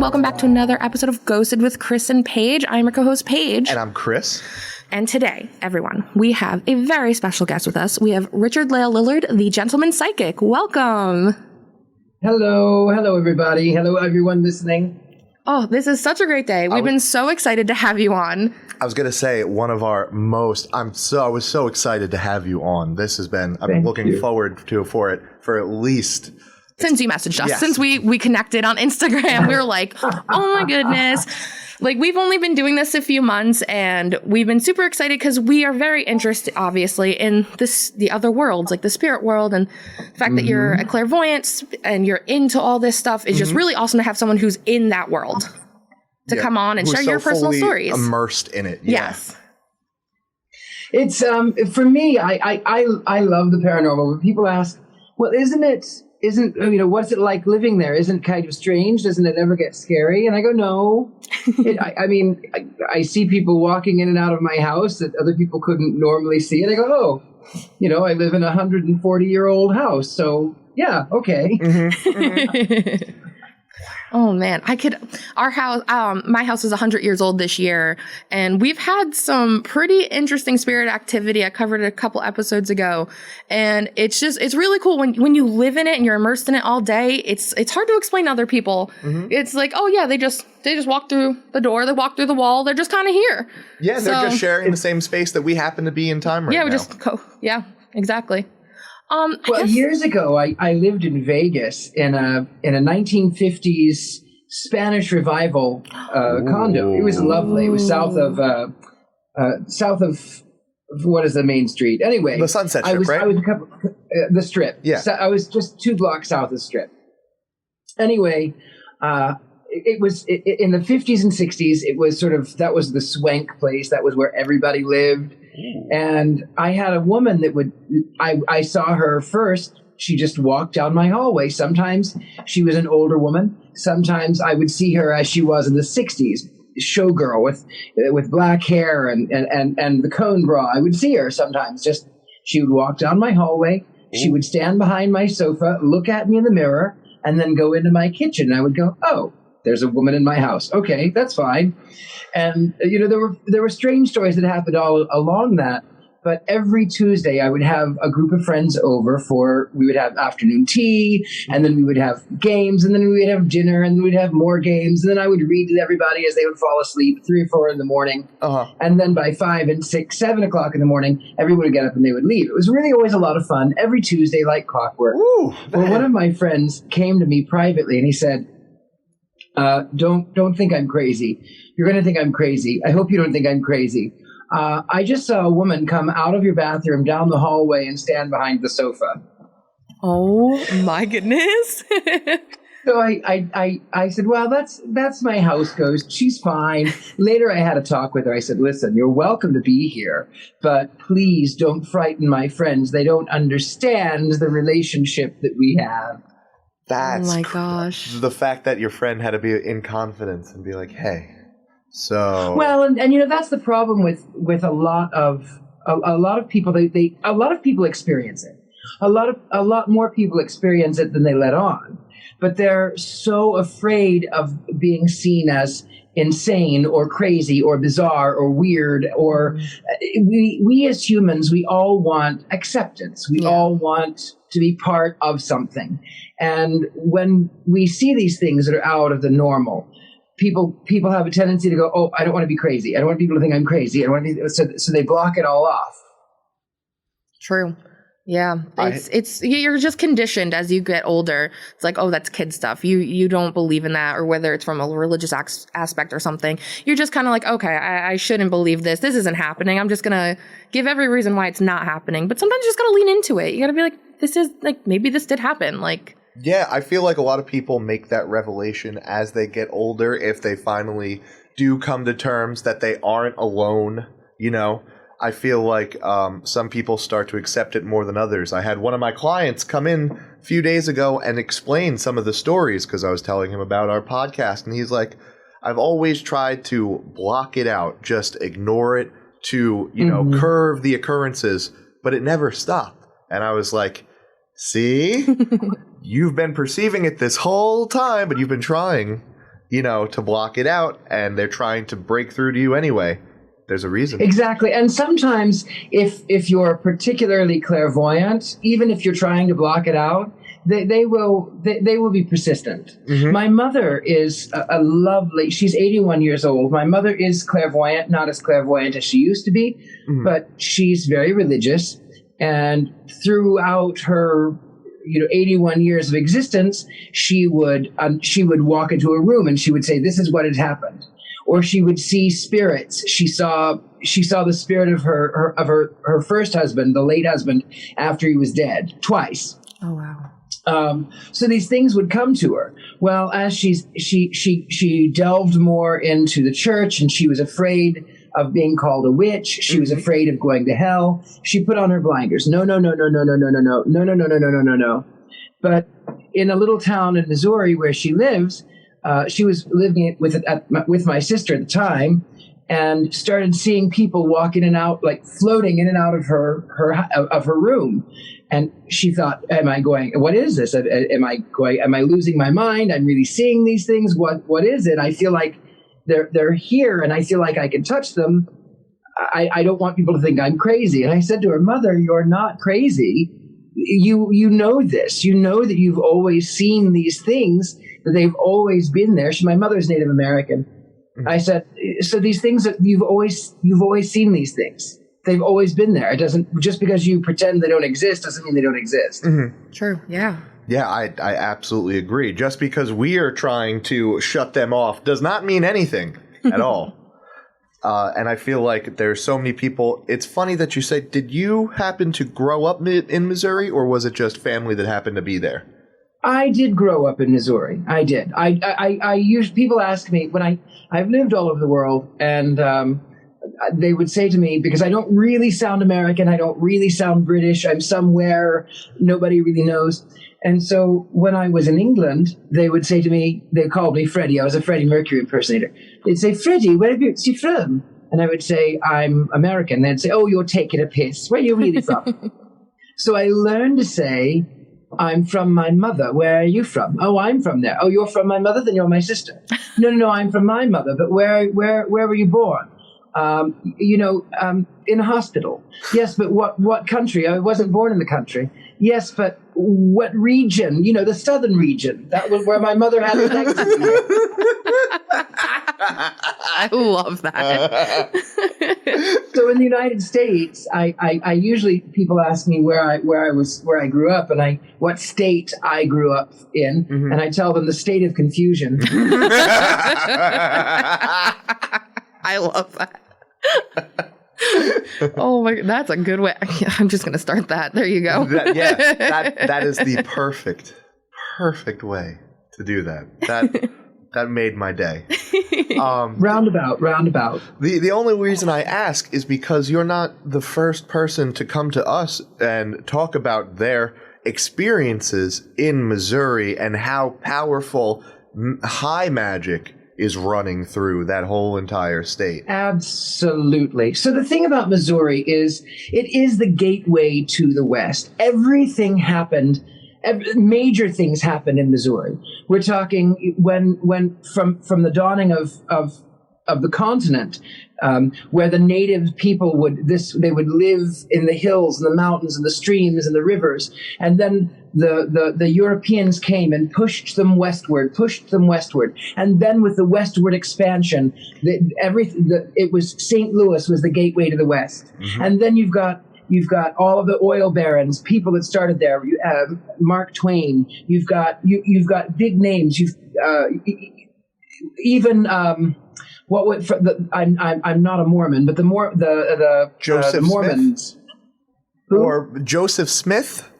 welcome back to another episode of Ghosted with Criss and Paige. I'm your co-host, Paige. And I'm Criss. And today, everyone, we have a very special guest with us. We have Richard-Lael Lillard, the gentleman psychic. Welcome. Hello, everybody. Hello, everyone listening. Oh, this is such a great day. We've been so excited to have you on. I was going to say I was so excited to have you on. This has been, I've been looking forward for it for at least... Since you messaged us, since we connected on Instagram, we were like, oh my goodness. Like, we've only been doing this a few months, and we've been super excited because we are very interested, obviously, in the other worlds, like the spirit world, and the fact that you're a clairvoyant and you're into all this stuff is just really awesome to have someone who's in that world to come on and share your personal stories. Immersed in it. Yes. It's for me, I love the paranormal. When people ask, well, what's it like living there? Isn't it kind of strange? Doesn't it ever get scary? And I go, no. I see people walking in and out of my house that other people couldn't normally see. And I go, oh, I live in a 140-year-old house. So, yeah, okay. Oh man, our house, my house is 100 years old this year, and we've had some pretty interesting spirit activity. I covered it a couple episodes ago, and it's really cool when you live in it and you're immersed in it all day. It's hard to explain to other people. It's like, oh yeah, they just walk through the door, they walk through the wall, they're just kind of here. Yeah, they're just sharing the same space that we happen to be in time right now. Yeah, we just go. Yeah, exactly. Years ago, I lived in Vegas in a 1950s Spanish revival condo. It was lovely. It was south of what is the main street? Anyway, the Sunset Strip, right? I was the Strip. Yeah, so I was just 2 blocks south of the Strip. Anyway, it was in the 50s and 60s. It was that was the swank place. That was where everybody lived. And I had a woman that I saw her first. She just walked down my hallway. Sometimes she was an older woman. Sometimes I would see her as she was in the 60s, showgirl with black hair and the cone bra. I would see her sometimes. She would walk down my hallway. She would stand behind my sofa, look at me in the mirror, and then go into my kitchen. And I would go, oh, there's a woman in my house. Okay, that's fine. And, there were strange stories that happened all along that. But every Tuesday I would have a group of friends over we would have afternoon tea, and then we would have games, and then we would have dinner, and we'd have more games. And then I would read to everybody as they would fall asleep, 3 or 4 in the morning. And then by 5 and 6, 7 o'clock in the morning, everyone would get up and they would leave. It was really always a lot of fun. Every Tuesday, like clockwork. Well, one of my friends came to me privately and he said, don't think I'm crazy. You're going to think I'm crazy. I hope you don't think I'm crazy. I just saw a woman come out of your bathroom down the hallway and stand behind the sofa. Oh my goodness. So I said, well, that's my house ghost. She's fine. Later I had a talk with her. I said, listen, you're welcome to be here, but please don't frighten my friends. They don't understand the relationship that we have. That's oh my gosh. The fact that your friend had to be in confidence and be like, hey. So well, and that's the problem with a lot of people. A lot of people experience it. A lot more people experience it than they let on. But they're so afraid of being seen as insane or crazy or bizarre or weird. Or we as humans, we all want acceptance. We all want to be part of something. And when we see these things that are out of the normal, people have a tendency to go, oh, I don't want to be crazy. I don't want people to think I'm crazy. I don't want to be, so they block it all off. True. Yeah. It's you're just conditioned as you get older. It's like, oh, that's kid stuff. You don't believe in that, or whether it's from a religious aspect or something. You're just kind of like, okay, I shouldn't believe this. This isn't happening. I'm just going to give every reason why it's not happening. But sometimes you just got to lean into it. You got to be like, this is like, maybe this did happen. Like, yeah, I feel like a lot of people make that revelation as they get older, if they finally do come to terms that they aren't alone, I feel like some people start to accept it more than others. I had one of my clients come in a few days ago and explain some of the stories because I was telling him about our podcast. And he's like, I've always tried to block it out, just ignore it, to, curve the occurrences, but it never stopped. And I was like, see, you've been perceiving it this whole time, but you've been trying. to block it out, and they're trying to break through to you anyway. There's a reason. Exactly. And sometimes if you're particularly clairvoyant, even if you're trying to block it out, they will be persistent. Mm-hmm. My mother is a lovely, she's 81 years old. My mother is clairvoyant, not as clairvoyant as she used to be, but she's very religious. And throughout her 81 years of existence, she would walk into a room and she would say, "This is what had happened." Or she would see spirits. She saw the spirit of her first husband, the late husband, after he was dead, twice. Oh wow! So these things would come to her. Well, as she delved more into the church, and she was afraid of being called a witch. She was afraid of going to hell. She put on her blinders. No. But in a little town in Missouri where she lives, she was living with my sister at the time, and started seeing people walk in and out, like floating in and out of her room. And she thought, what is this? Am I losing my mind? I'm really seeing these things. What is it? I feel like they're here, and I feel like I can touch them. I don't want people to think I'm crazy. And I said to her, "Mother, you're not crazy. You know this. You know that you've always seen these things, that they've always been there." My mother's Native American. I said, "So these things that you've always seen these things. They've always been there. It doesn't, just because you pretend they don't exist doesn't mean they don't exist." Mm-hmm. True. Yeah. Yeah, I absolutely agree. Just because we are trying to shut them off does not mean anything at all. And I feel like there's so many people. It's funny that you say, did you happen to grow up in Missouri, or was it just family that happened to be there? I did grow up in Missouri. I did. I usually, people ask me when I've lived all over the world, and they would say to me, because I don't really sound American, I don't really sound British, I'm somewhere nobody really knows. And so when I was in England, they would say to me, they called me Freddie. I was a Freddie Mercury impersonator. They'd say, "Freddie, where are you from?" And I would say, "I'm American." They'd say, "Oh, you're taking a piss. Where are you really from?" So I learned to say, "I'm from my mother. Where are you from?" "Oh, I'm from there." "Oh, you're from my mother? Then you're my sister." No, I'm from my mother. But where were you born?" In a hospital." "Yes, but what country?" "I wasn't born in the country." "Yes, but what region?" "The southern region. That was where my mother had sex with me." I love that. So in the United States, I usually, people ask me where I grew up, and what state I grew up in, and I tell them the state of confusion. I love that. Oh my, that's a good way. I'm just gonna start that. There you go. That is the perfect way to do that. That made my day. Roundabout. The only reason I ask is because you're not the first person to come to us and talk about their experiences in Missouri and how powerful high magic is running through that whole entire state. Absolutely. So the thing about Missouri is it is the gateway to the West. Everything happened. Major things happened in Missouri. We're talking when from the dawning of the continent, where the native people would live in the hills and the mountains and the streams and the rivers, and then the Europeans came and pushed them westward, and then with the westward expansion, it was St. Louis was the gateway to the West, and then you've got all of the oil barons, people that started there. Mark Twain. You've got big names. I'm not a Mormon, but the Mormons. Smith? Or Joseph Smith.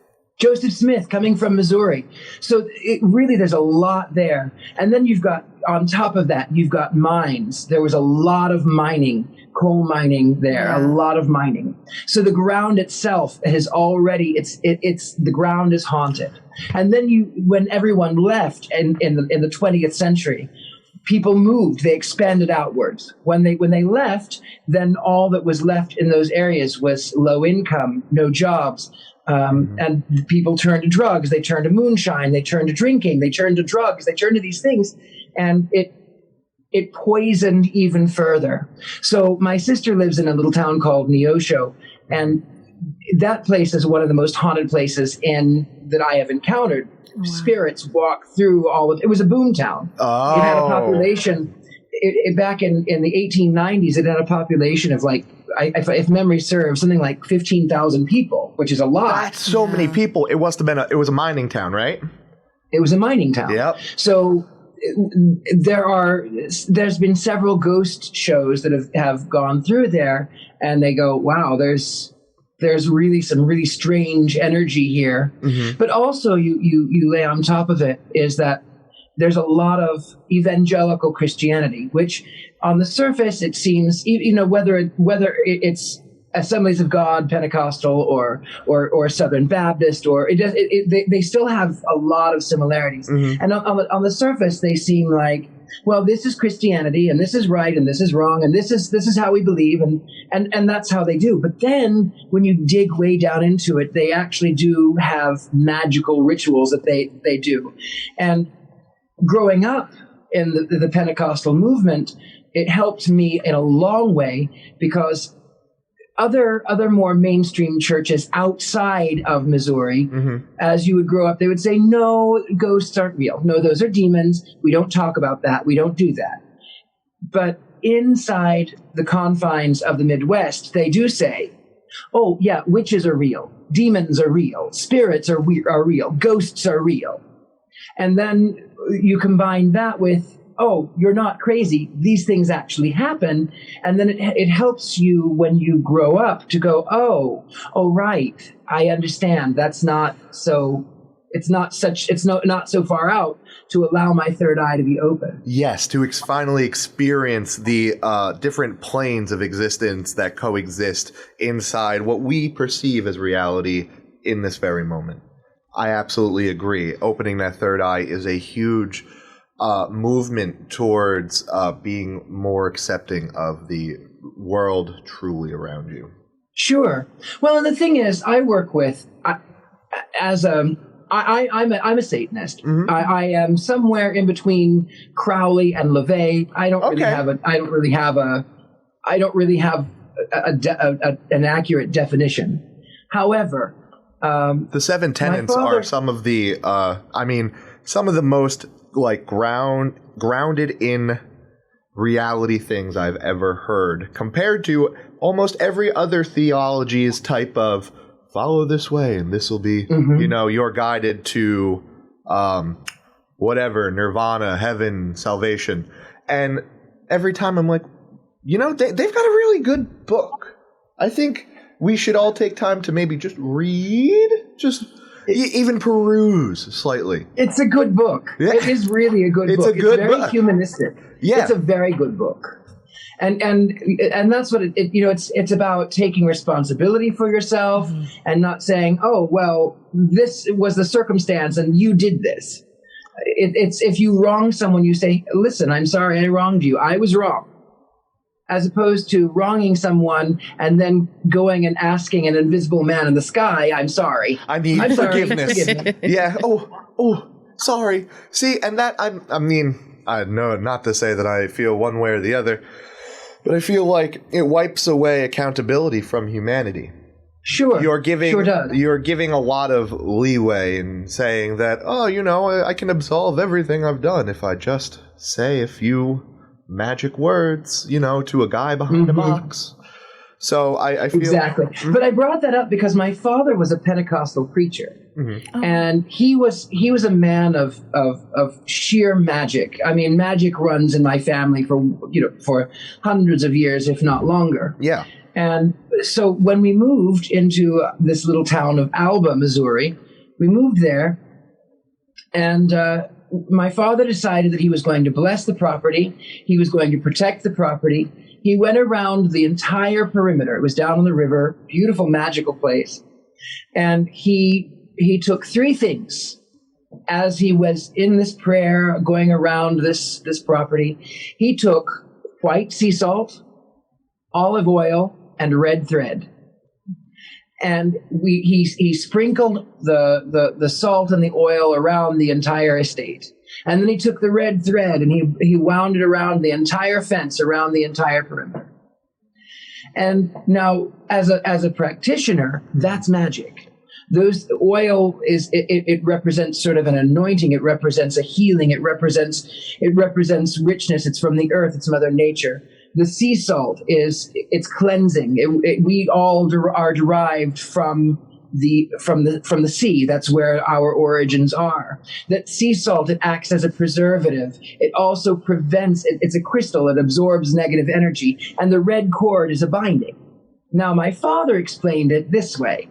Joseph Smith coming from Missouri. So there's a lot there. And then you've got, on top of that, you've got mines. There was a lot of mining, coal mining there, a lot of mining. So the ground itself has already, the ground is haunted. And then when everyone left in the 20th century, people moved, they expanded outwards. When they left, then all that was left in those areas was low income, no jobs. And people turned to drugs, they turned to moonshine, they turned to drinking, they turned to drugs, they turned to these things. And it it poisoned even further. So my sister lives in a little town called Neosho, and that place is one of the most haunted places that I have encountered. Wow. Spirits walk through all of it. Was a boom town. Oh. It had a population back in the 1890s. It had a population of like, if memory serves, something like 15,000 people, which is a lot. That's so many people. It must have been it was a mining town, right? It was a mining town. Yep. So there's been several ghost shows that have gone through there, and they go, wow, there's really some really strange energy here. Mm-hmm. But also you lay on top of it is that there's a lot of evangelical Christianity, which on the surface it seems, whether it's Assemblies of God, Pentecostal, or Southern Baptist, they still have a lot of similarities. Mm-hmm. And on the surface, they seem like, well, this is Christianity, and this is right, and this is wrong, and this is how we believe, and that's how they do. But then, when you dig way down into it, they actually do have magical rituals that they do. And growing up in the Pentecostal movement, it helped me in a long way, because other more mainstream churches outside of Missouri, mm-hmm. as you would grow up, they would say, no, ghosts aren't real. No, those are demons. We don't talk about that. We don't do that. But inside the confines of the Midwest, they do say, oh, yeah, witches are real. Demons are real. Spirits are real. Ghosts are real. And then you combine that with, oh, you're not crazy. These things actually happen. And then it helps you when you grow up to go, oh, right. I understand. It's not so far out to allow my third eye to be open. Yes, to finally experience the different planes of existence that coexist inside what we perceive as reality in this very moment. I absolutely agree. Opening that third eye is a huge movement towards being more accepting of the world truly around you. Sure. Well, and the thing is, I work with I'm a Satanist. Mm-hmm. I am somewhere in between Crowley and LaVey. I don't really have an accurate definition. However, the seven tenets are some of the some of the most like grounded in reality things I've ever heard, compared to almost every other theology's type of follow this way and this will be, mm-hmm. You're guided to whatever, nirvana, heaven, salvation. And every time I'm like, they've got a really good book. I think we should all take time to maybe just read, even peruse slightly. It's a good book. Yeah. It is really a good book. It's very book. Humanistic. Yeah. It's a very good book. And that's what it's about, taking responsibility for yourself, mm-hmm. and not saying, oh, well, this was the circumstance and you did this. It's if you wrong someone, you say, listen, I'm sorry I wronged you. I was wrong. As opposed to wronging someone and then going and asking an invisible man in the sky, I'm sorry. I need forgiveness. Yeah. Oh, sorry. See, and that, I know not to say that I feel one way or the other, but I feel like it wipes away accountability from humanity. Sure. You're giving a lot of leeway in saying that, I can absolve everything I've done if I just say a few magic words, to a guy behind mm-hmm. a box. So I feel... Exactly. Mm-hmm. But I brought that up because my father was a Pentecostal preacher. Mm-hmm. Oh. And he was a man of sheer magic. I mean, magic runs in my family for hundreds of years, if not longer. Yeah. And so when we moved into this little town of Alba, Missouri, we moved there, and my father decided that he was going to bless the property. He was going to protect the property. He went around the entire perimeter. It was down on the river, beautiful, magical place. And he took three things as he was in this prayer going around this property. He took white sea salt, olive oil, and red thread. And he sprinkled the salt and the oil around the entire estate. And then he took the red thread and he wound it around the entire fence, around the entire perimeter. And now, as a practitioner, that's magic. Those oil it represents sort of an anointing. It represents a healing. It represents richness. It's from the earth. It's Mother Nature. The sea salt it's cleansing. We all are derived from the sea. That's where our origins are. That sea salt, it acts as a preservative. It also prevents. It's a crystal. It absorbs negative energy. And the red cord is a binding. Now, my father explained it this way.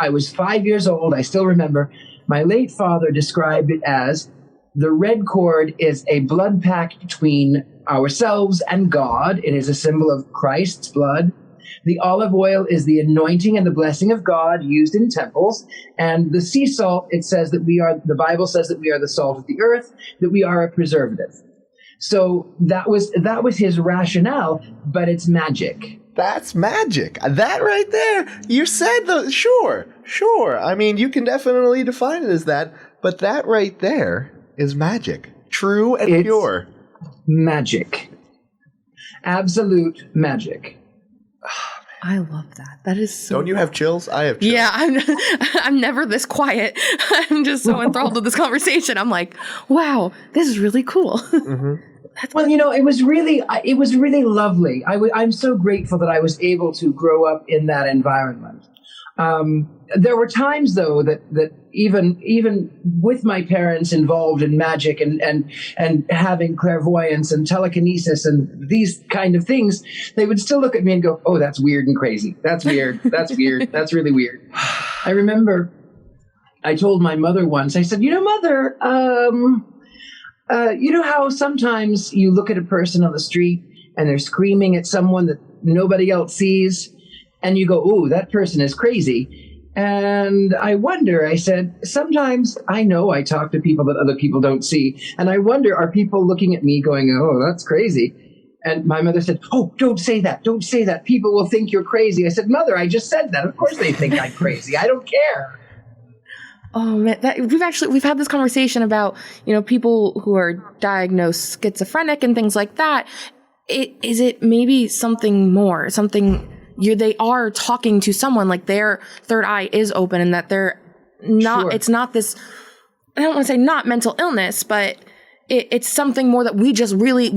I was 5 years old. I still remember. My late father described it as the red cord is a blood pact between ourselves and God. It is a symbol of Christ's blood. The olive oil is the anointing and the blessing of God used in temples. And the sea salt, it says that the Bible says that we are the salt of the earth, that we are a preservative. So that was his rationale, but it's magic. That's magic. That right there. You said sure. I mean, you can definitely define it as that, but that right there is magic. True and pure. Magic. Absolute magic. I love that. That is so. Don't you have chills? I have chills. Yeah, I'm never this quiet. I'm just so enthralled with this conversation. I'm like, wow, this is really cool. Mm-hmm. Well, it was really lovely. I'm so grateful that I was able to grow up in that environment. There were times, though, that even with my parents involved in magic and having clairvoyance and telekinesis and these kind of things, they would still look at me and go, "Oh, that's weird and crazy. That's weird. That's weird. That's really weird." I remember I told my mother once. I said, "Mother, you know how sometimes you look at a person on the street and they're screaming at someone that nobody else sees, and you go, 'Oh, that person is crazy.' And I wonder," I said, "sometimes I know I talk to people that other people don't see, and I wonder, are people looking at me going, 'Oh, that's crazy?'" And my mother said, "Oh, don't say that. Don't say that. People will think you're crazy." I said, "Mother, I just said that. Of course they think I'm crazy. I don't care." Oh man, we've had this conversation about, people who are diagnosed schizophrenic and things like that. Is it maybe something more, they are talking to someone, like their third eye is open, and that they're not, sure. It's not this, I don't want to say not mental illness, but it's something more that we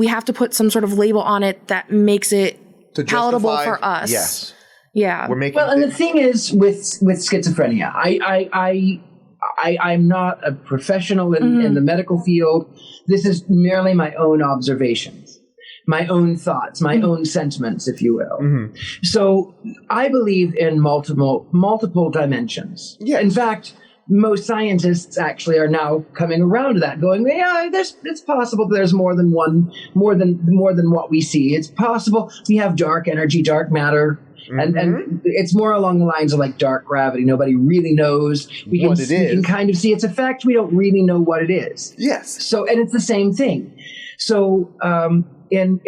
have to put some sort of label on it that makes it palatable for us. Yes. Yeah. And the thing is with schizophrenia, I'm not a professional in the medical field. This is merely my own observations, my own thoughts, my own sentiments, if you will. Mm-hmm. So I believe in multiple dimensions. Yeah. In fact, most scientists actually are now coming around to that, going, "Yeah, it's possible there's more than one, more than what we see. It's possible we have dark energy, dark matter." Mm-hmm. And it's more along the lines of like dark gravity. Nobody really knows. We can kind of see its effect. We don't really know what it is. Yes. So, and it's the same thing. So, in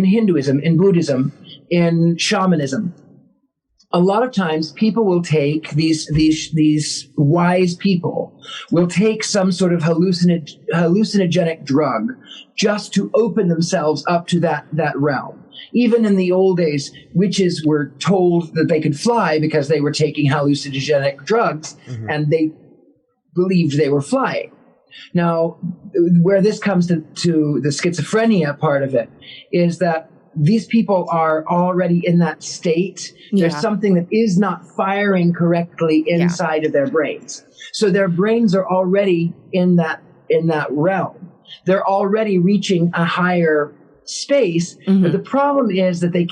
Hinduism, in Buddhism, in shamanism, a lot of times people will take these wise people will take some sort of hallucinogenic drug just to open themselves up to that realm. Even in the old days, witches were told that they could fly because they were taking hallucinogenic drugs, mm-hmm. and they believed they were flying. Now, where this comes to the schizophrenia part of it is that these people are already in that state. Yeah. There's something that is not firing correctly inside of their brains. So their brains are already in that realm. They're already reaching a higher space, mm-hmm. but the problem is that they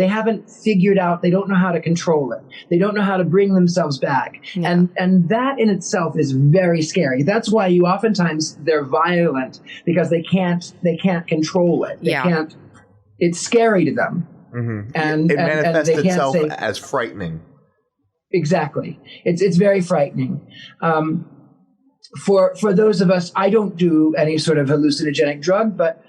haven't figured out, they don't know how to control it. They don't know how to bring themselves back. Yeah. And that in itself is very scary. That's why oftentimes they're violent, because they can't control it. They can't, it's scary to them. Mm-hmm. And it manifests and they itself can't say, as frightening. Exactly. It's very frightening. For those of us, I don't do any sort of hallucinogenic drug, but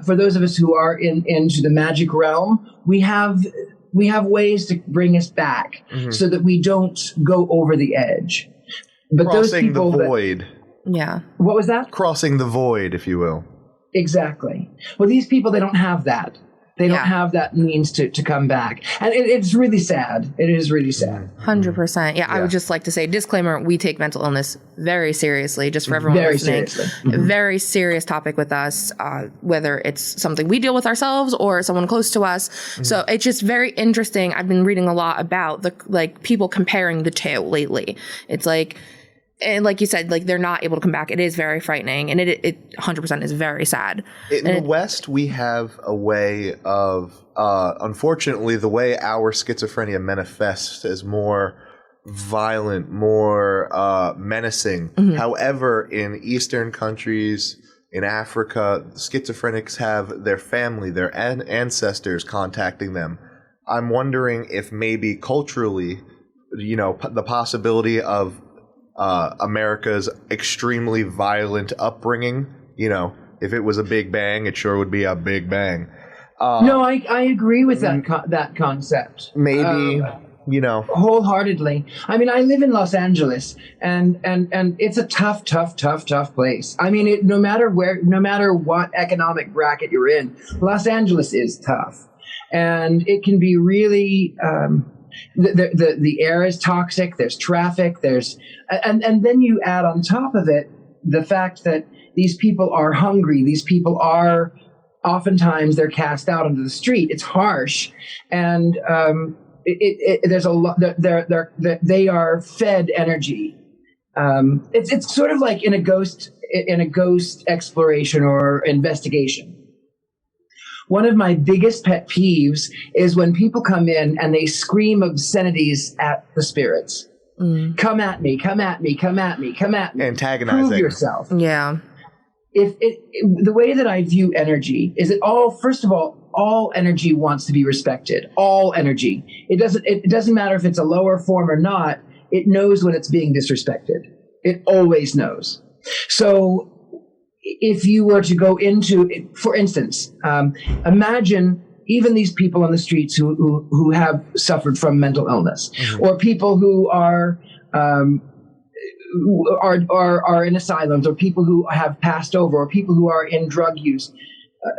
for those of us who are into the magic realm, we have ways to bring us back, mm-hmm. so that we don't go over the edge. But crossing those people the void. Yeah. What was that? Crossing the void, if you will. Exactly. Well, these people, they don't have that. They don't have that means to come back. And it's really sad. It is really sad. 100%. Yeah, I would just like to say, disclaimer, we take mental illness very seriously, just for everyone Very listening. seriously. A very serious topic with us, whether it's something we deal with ourselves or someone close to us. So it's just very interesting. I've been reading a lot about people comparing the two lately. It's like, and like you said, like they're not able to come back. It is very frightening, and it 100% is very sad. In the West, we have a way of, unfortunately, the way our schizophrenia manifests is more violent, more menacing. However, in Eastern countries, in Africa, schizophrenics have their family, their ancestors contacting them. I'm wondering if maybe culturally, the possibility of America's extremely violent upbringing, if it was a big bang, it sure would be a big bang. No, I agree with that concept. Maybe, wholeheartedly. I mean, I live in Los Angeles, and it's a tough place. I mean, no matter what economic bracket you're in, Los Angeles is tough, and it can be really. The air is toxic. There's traffic. And then you add on top of it the fact that these people are hungry. These people are oftentimes they're cast out onto the street. It's harsh, and there's a lot. They are fed energy. It's sort of like in a ghost exploration or investigation. One of my biggest pet peeves is when people come in and they scream obscenities at the spirits. Come at me, come at me, come at me, come at me. Antagonizing. Prove yourself. Yeah. The way that I view energy is that first of all energy wants to be respected. All energy. It doesn't matter if it's a lower form or not. It knows when it's being disrespected. It always knows. So if you were to go into, for instance, imagine even these people on the streets who have suffered from mental illness, or people who are in asylums, or people who have passed over, or people who are in drug use.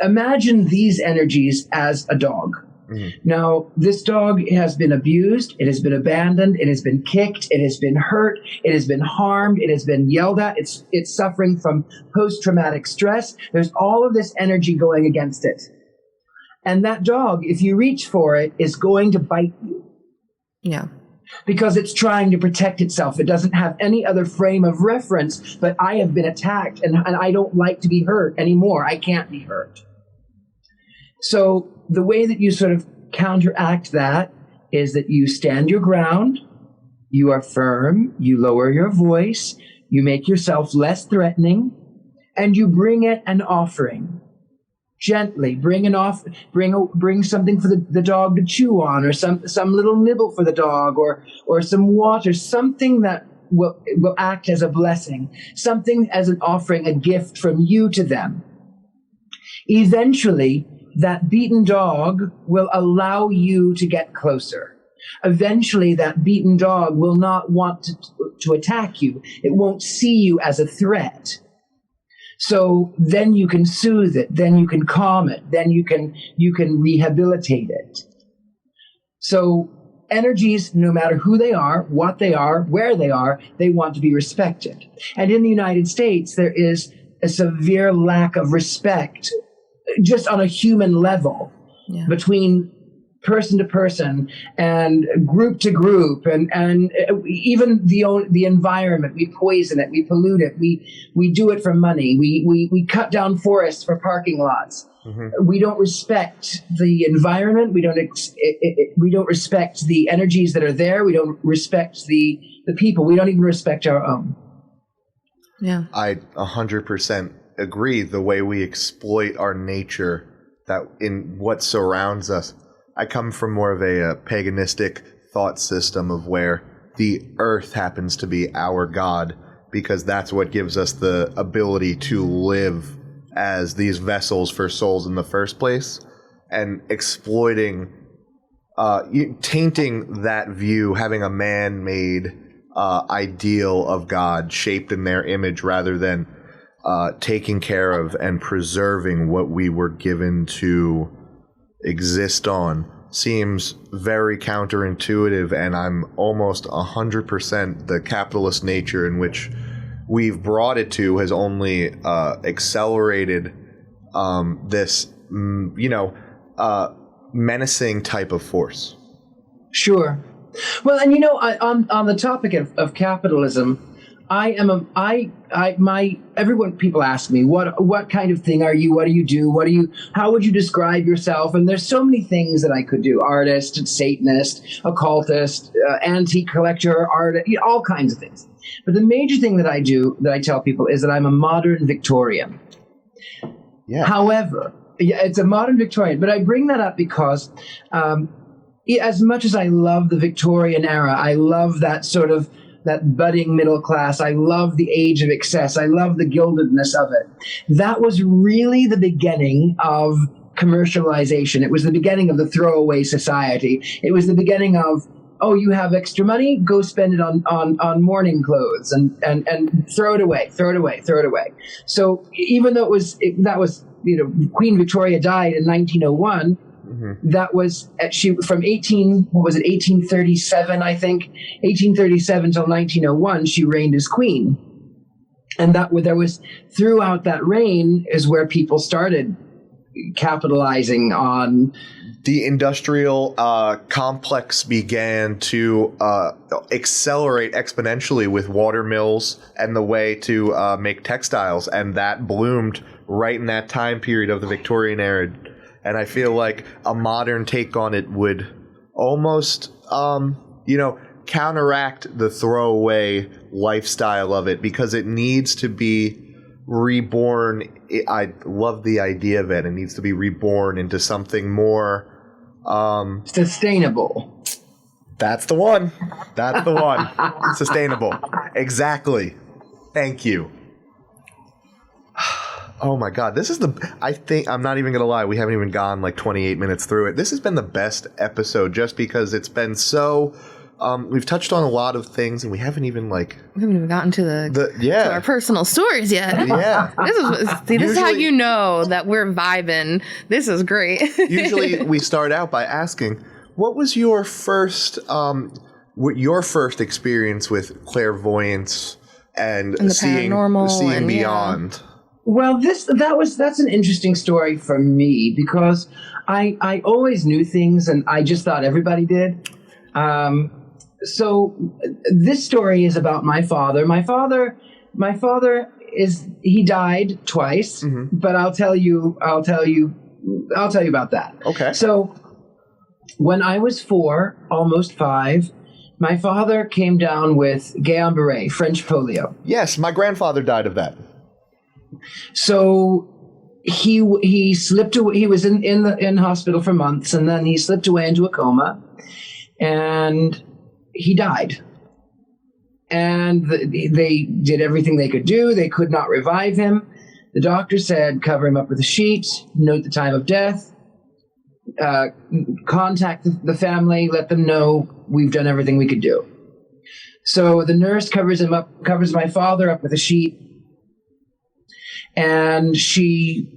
Imagine these energies as a dog. Now, this dog has been abused, it has been abandoned, it has been kicked, it has been hurt, it has been harmed, it has been yelled at, it's suffering from post-traumatic stress. There's all of this energy going against it. And that dog, if you reach for it, is going to bite you. Yeah. Because it's trying to protect itself. It doesn't have any other frame of reference, but I have been attacked, and I don't like to be hurt anymore. I can't be hurt. So the way that you sort of counteract that is that you stand your ground, you are firm, you lower your voice, you make yourself less threatening, and you bring it an offering. Gently bring something for the dog to chew on, or some little nibble for the dog, or some water, something that will act as a blessing, something as an offering, a gift from you to them. Eventually, that beaten dog will allow you to get closer. Eventually, that beaten dog will not want to attack you. It won't see you as a threat. So then you can soothe it, then you can calm it, then you can rehabilitate it. So energies, no matter who they are, what they are, where they are, they want to be respected. And in the United States, there is a severe lack of respect just on a human level between person to person and group to group, and even the environment. We poison it, we pollute it, we do it for money, we cut down forests for parking lots. We don't respect the environment, we don't respect the energies that are there, we don't respect the people, we don't even respect our own. I 100% agree. The way we exploit our nature, that in what surrounds us. I come from more of a paganistic thought system of where the earth happens to be our god, because that's what gives us the ability to live as these vessels for souls in the first place, and exploiting, tainting that view, having a man-made ideal of God shaped in their image rather than taking care of and preserving what we were given to exist on seems very counterintuitive, and I'm almost 100% the capitalist nature in which we've brought it to has only accelerated this, menacing type of force. Sure. Well, and on the topic of capitalism, people ask me, what kind of thing are you? What do you do? How would you describe yourself? And there's so many things that I could do: artist, Satanist, occultist, antique collector, all kinds of things. But the major thing that I do, that I tell people, is that I'm a modern Victorian. Yeah. However, it's a modern Victorian, but I bring that up because as much as I love the Victorian era, I love that sort of that budding middle class. I love the age of excess. I love the gildedness of it. That was really the beginning of commercialization. It was the beginning of the throwaway society. It was the beginning of, oh, you have extra money? Go spend it on mourning clothes and throw it away. So even though that was Queen Victoria died in 1901. Mm-hmm. That was from 1837, I think, 1837 till 1901. She reigned as queen, and there was throughout that reign is where people started capitalizing on. The industrial complex began to accelerate exponentially with water mills and the way to make textiles, and that bloomed right in that time period of the Victorian era. And I feel like a modern take on it would almost, counteract the throwaway lifestyle of it, because it needs to be reborn. I love the idea of it. It needs to be reborn into something more sustainable. That's the one. Sustainable. Exactly. Thank you. Oh my God, I think, I'm not even going to lie, we haven't even gone like 28 minutes through it. This has been the best episode just because it's been so, we've touched on a lot of things and we haven't even gotten to to our personal stories yet. Yeah. This is how you know that we're vibing. This is great. Usually we start out by asking, what was your first experience with clairvoyance and the paranormal seeing beyond? Yeah. Well, that's an interesting story for me because I always knew things and I just thought everybody did. So this story is about my father. My father he died twice, mm-hmm. but I'll tell you about that. Okay. So when I was 4, almost 5, my father came down with Guillain-Barré, French polio. Yes, my grandfather died of that. So he slipped away. He was in hospital for months, and then he slipped away into a coma, and he died. And they did everything they could do. They could not revive him. The doctor said, cover him up with a sheet, note the time of death, contact the family, let them know we've done everything we could do. So the nurse covers my father up with a sheet, and she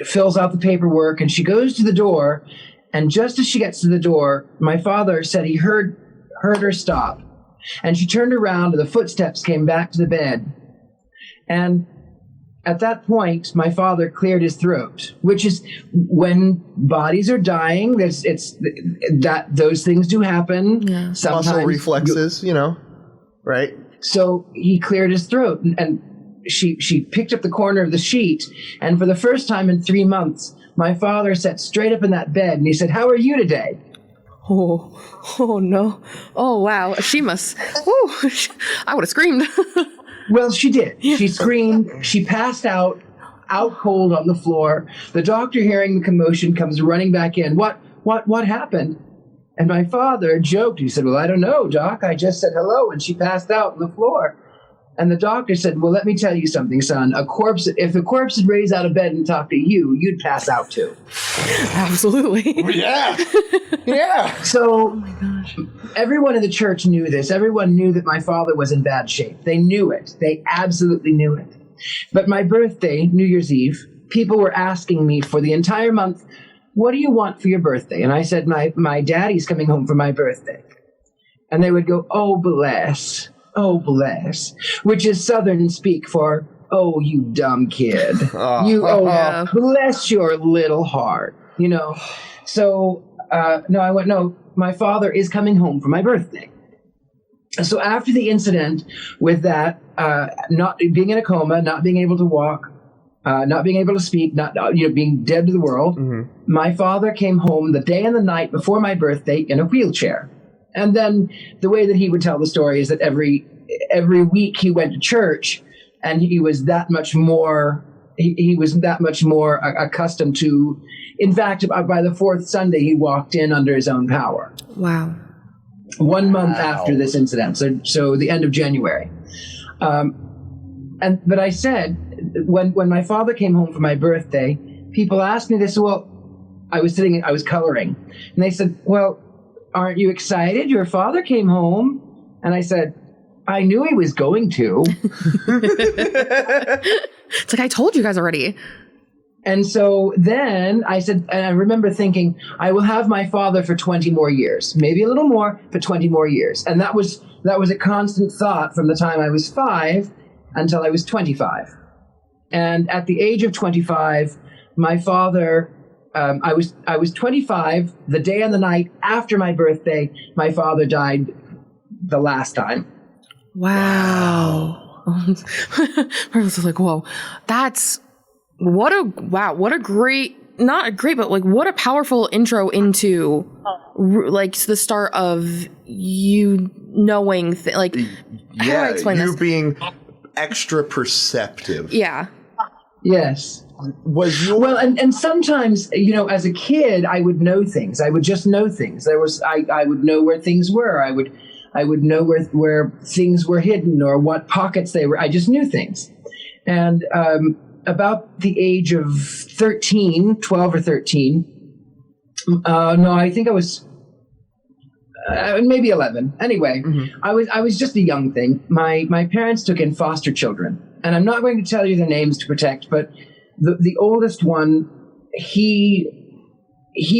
fills out the paperwork, and she goes to the door, and just as she gets to the door, my father said he heard her stop, and she turned around, and the footsteps came back to the bed, and at that point, my father cleared his throat, which is when bodies are dying. Those things do happen. Yeah. Sometimes muscle reflexes, right? So he cleared his throat, and she picked up the corner of the sheet, and for the first time in 3 months, my father sat straight up in that bed, and he said, "How are you today?" Oh no. Oh, wow. She must. I would have screamed. Well, she did. She screamed. She passed out cold on the floor. The doctor, hearing the commotion, comes running back in. What happened? And my father joked. He said, "Well, I don't know, Doc. I just said hello, and she passed out on the floor." And the doctor said, well, let me tell you something, son. If a corpse had raised out of bed and talked to you, you'd pass out too. Absolutely. Yeah. Yeah. So everyone in the church knew this. Everyone knew that my father was in bad shape. They knew it. They absolutely knew it. But my birthday, New Year's Eve, people were asking me for the entire month, what do you want for your birthday? And I said, my daddy's coming home for my birthday. And they would go, oh, bless. Oh, bless. Which is Southern speak for, oh, you dumb kid. Bless your little heart. You know? So, I went, no, my father is coming home for my birthday. So after the incident with that, not being in a coma, not being able to walk, not being able to speak, being dead to the world, my father came home the day and the night before my birthday in a wheelchair. And then the way that he would tell the story is that every week he went to church, and he was that much more. He was that much more accustomed to. In fact, by the fourth Sunday, he walked in under his own power. Wow. 1 month after this incident, so the end of January. But I said, when my father came home for my birthday, people asked me this. Well, I was coloring, and they said, well, aren't you excited? Your father came home. And I said, I knew he was going to. It's like, I told you guys already. And so then I said, and I remember thinking, I will have my father for 20 more years, maybe a little more, but 20 more years. And that was a constant thought from the time I was 5 until I was 25. And at the age of 25, my father, I was 25, the day and the night after my birthday, my father died the last time. Wow. I was like, whoa, what a great, not great, but like what a powerful intro into like the start of you knowing, how do I explain this? You being extra perceptive. Yeah. Yes. Well, and sometimes, as a kid, I would know things. I would just know things. I would know where things were. I would know where things were hidden or what pockets they were. I just knew things. And about the age of 12 or 13, I think I was maybe 11. Anyway, I was just a young thing. My parents took in foster children. And I'm not going to tell you their names to protect, but the oldest one, he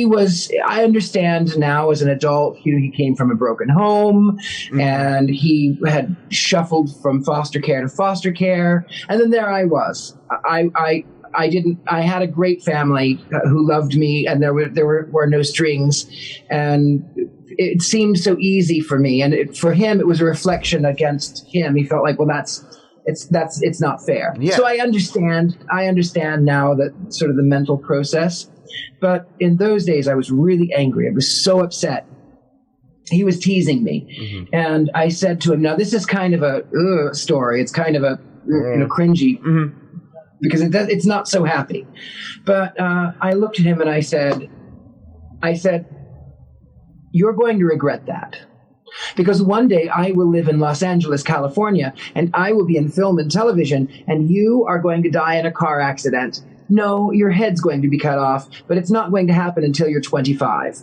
was, I understand now as an adult, he came from a broken home, and he had shuffled from foster care to foster care. And then there I was. I had a great family who loved me, and there were no strings, and it seemed so easy for me. And for him, it was a reflection against him. He felt like, well, it's not fair. Yeah. So I understand now that sort of the mental process. But in those days, I was really angry. I was so upset. He was teasing me. And I said to him, now this is kind of a story. It's kind of a cringy because it's not so happy. But I looked at him and I said, you're going to regret that. Because one day I will live in Los Angeles, California, and I will be in film and television, and you are going to die in a car accident. No, your head's going to be cut off, but it's not going to happen until you're 25.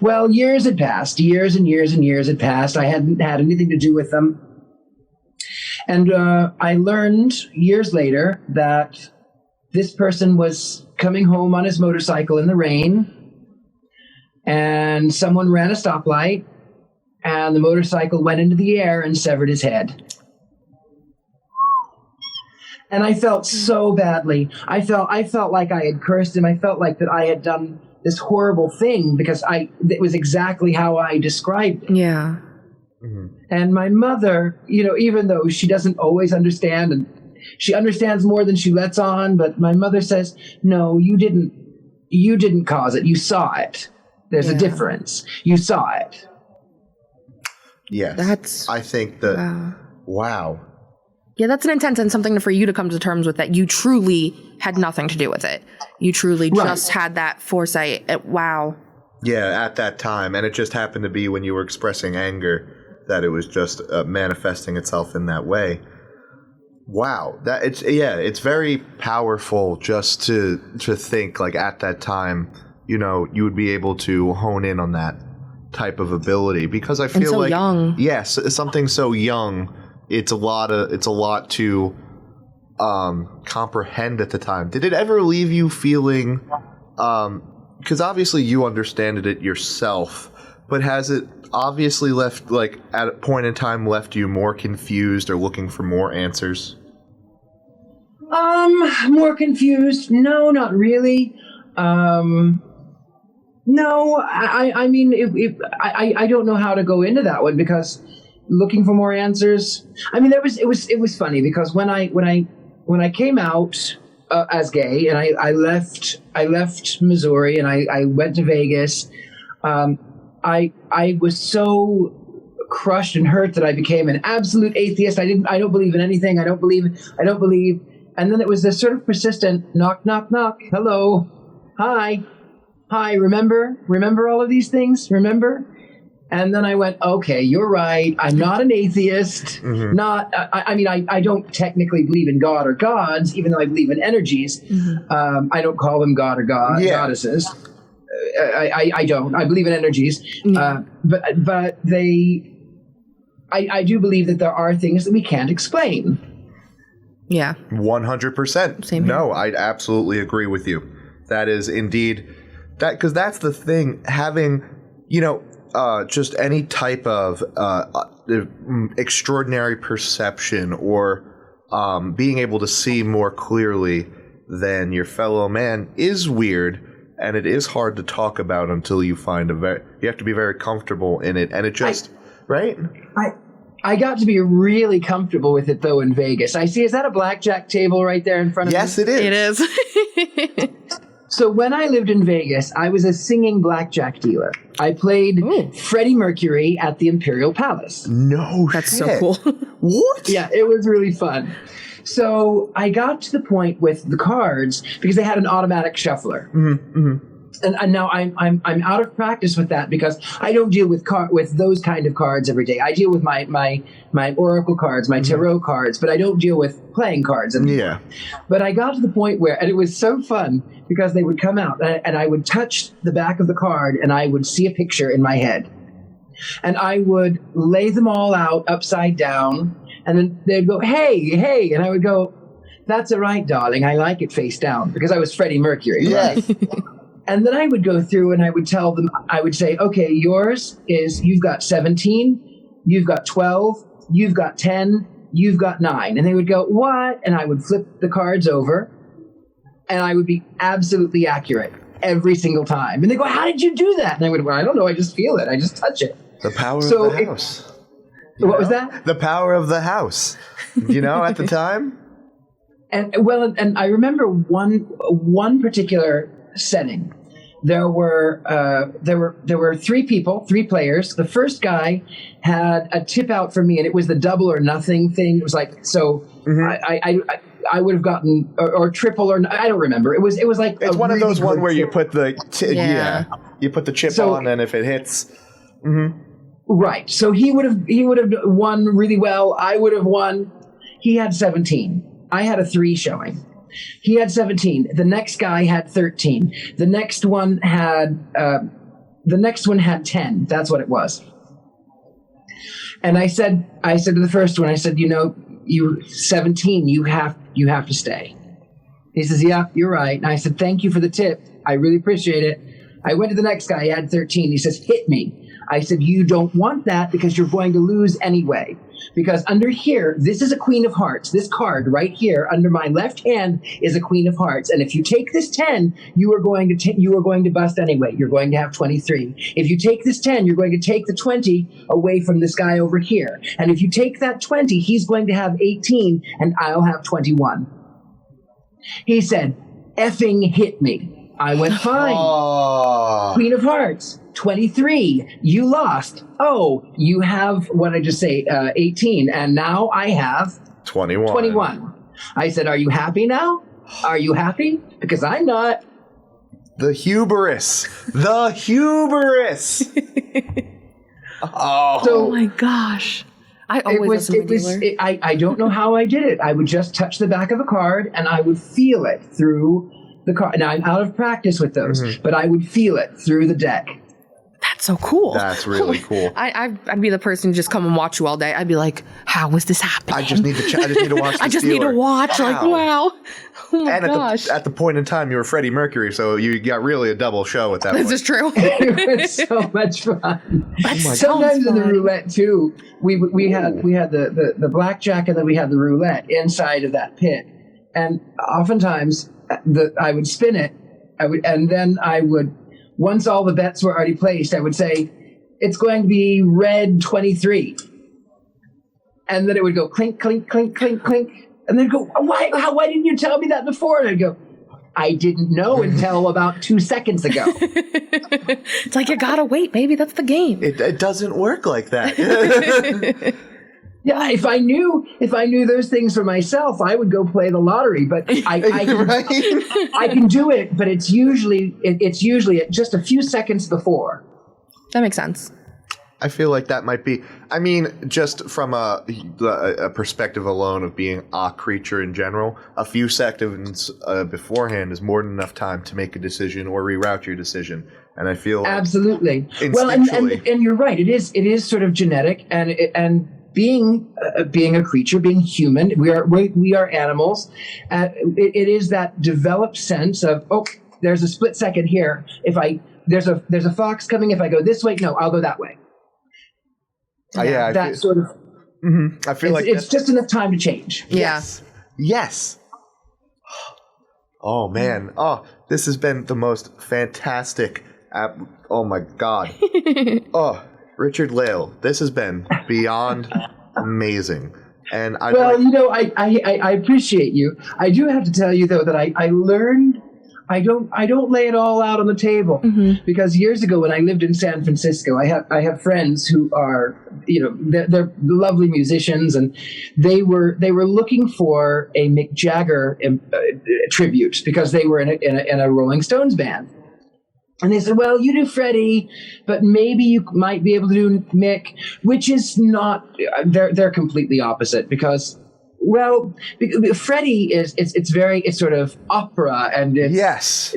Well, years had passed. Years and years and years had passed. I hadn't had anything to do with them. And I learned years later that this person was coming home on his motorcycle in the rain, and someone ran a stoplight, and the motorcycle went into the air and severed his head. And I felt so badly. I felt like I had cursed him. I felt like that I had done this horrible thing because it was exactly how I described it. Yeah. And my mother, even though she doesn't always understand, and she understands more than she lets on, but my mother says, no, you didn't cause it. You saw it. There's a difference. You saw it. Yes. I think that, wow. Yeah, that's an intense and something for you to come to terms with, that you truly had nothing to do with it. You truly just had that foresight. Wow. Yeah, at that time. And it just happened to be when you were expressing anger. that it was just manifesting itself in that way. Wow, it's very powerful just to think like at that time, you know, you would be able to hone in on that type of ability, because I feel like young. Yes, something so young, it's a lot to comprehend at the time. Did it ever leave you feeling, because obviously you understood it yourself, but has it obviously left, like at a point in time, left you more confused or looking for more answers? More confused? No, not really. No, I mean, I don't know how to go into that one, because looking for more answers. I mean, it was funny, because when I came out as gay, and I left Missouri and I went to Vegas, I was so crushed and hurt that I became an absolute atheist. I don't believe in anything. I don't believe. And then it was this sort of persistent knock, knock, knock. Hello. Hi. Remember all of these things? Remember? And then I went, okay, you're right. I'm not an atheist. Mm-hmm. I don't technically believe in God or gods, even though I believe in energies. Mm-hmm. I don't call them God or goddesses. I don't. I believe in energies. But I do believe that there are things that we can't explain. Yeah. 100%. Same here. No, I absolutely agree with you. That is indeed that, because that's the thing, having, you know, just any type of extraordinary perception, or being able to see more clearly than your fellow man is weird, and it is hard to talk about until you find you have to be very comfortable in it, and it just, right? I got to be really comfortable with it, though, in Vegas. I see, is that a blackjack table right there in front of me? Yes, it is. It is. So when I lived in Vegas, I was a singing blackjack dealer. I played Freddie Mercury at the Imperial Palace. No, that's shit. So cool. What? Yeah, it was really fun. So I got to the point with the cards, because they had an automatic shuffler. Mm-hmm. Mm-hmm. And now I'm out of practice with that, because I don't deal with those kind of cards every day. I deal with my oracle cards, my tarot cards, but I don't deal with playing cards anymore. Yeah. But I got to the point where, and it was so fun, because they would come out and I would touch the back of the card and I would see a picture in my head. And I would lay them all out upside down, and then they'd go, hey, and I would go, that's all right, darling, I like it face down, because I was Freddie Mercury. Yes. Right? And then I would go through and I would tell them, I would say, okay, yours is, you've got 17, you've got 12, you've got 10, you've got 9. And they would go, what? And I would flip the cards over, and I would be absolutely accurate every single time. And they go, how did you do that? And I would, well, I don't know, I just feel it. I just touch it. The power of the house. What was that? The power of the house. You know, at the time? And I remember one particular setting. There were 3 players. The first guy had a tip out for me, and it was the double or nothing thing. It was like, so I would have gotten or triple, or I don't remember. It was like, it's one of those one where you put the you put the chip on, and if it hits, right. So he would have won really well. I would have won. He had 17. I had a 3 showing. He had 17. The next guy had 13. The next one had 10. That's what it was. And I said to the first one, I said, you know, you 17, you have to stay. He says, yeah, you're right. And I said, thank you for the tip. I really appreciate it. I went to the next guy. He had 13. He says, hit me. I said, you don't want that, because you're going to lose anyway. Because under here, this is a Queen of Hearts. This card right here under my left hand is a Queen of Hearts. And if you take this 10, you are going to bust anyway. You're going to have 23. If you take this 10, you're going to take the 20 away from this guy over here. And if you take that 20, he's going to have 18 and I'll have 21. He said, effing hit me. I went, fine. Oh. Queen of Hearts. 23. You lost. Oh, you have, what did I just say, 18. And now I have 21. I said, are you happy now? Are you happy? Because I'm not. The hubris. The hubris. Oh my gosh. I always I don't know how I did it. I would just touch the back of a card and I would feel it through the card. Now, I'm out of practice with those, but I would feel it through the deck. That's so cool. That's really cool. I'd be the person to just come and watch you all day. I'd be like, how is this happening? I just need to watch. I just need to watch. Wow. Like, wow. Oh my gosh. At the point in time, you were Freddie Mercury, so you got really a double show at that point. This is true. It was so much fun. Sometimes in the roulette too, we had the blackjack and then we had the roulette inside of that pit, and oftentimes I would spin it. And then I would. Once all the bets were already placed, I would say, it's going to be red 23. And then it would go clink, clink, clink, clink, clink. And then go, why didn't you tell me that before? And I'd go, I didn't know until about 2 seconds ago. It's like, you gotta wait, baby. That's the game. It doesn't work like that. Yeah, if I knew those things for myself, I would go play the lottery. But I can do it, but it's usually at just a few seconds before. That makes sense. I feel like that might be. I mean, just from a perspective alone of being a creature in general, a few seconds beforehand is more than enough time to make a decision or reroute your decision. And I feel absolutely well, and you're right. It is sort of genetic, and being a creature, being human, we are animals. It is that developed sense of, there's a split second here. If there's a fox coming, if I go this way, no, I'll go that way. I feel like it's just enough time to change. Yeah. Yes. Oh man. Oh, this has been the most fantastic. Oh my God. Oh. Richard-Lael, this has been beyond amazing, and I appreciate you. I do have to tell you though that I learned I don't lay it all out on the table, because years ago when I lived in San Francisco, I have friends who are they're lovely musicians, and they were looking for a Mick Jagger tribute because they were in a Rolling Stones band. And they said, well, you do Freddie, but maybe you might be able to do Mick, which is not, they're completely opposite because, well, Freddie it's sort of opera and it's,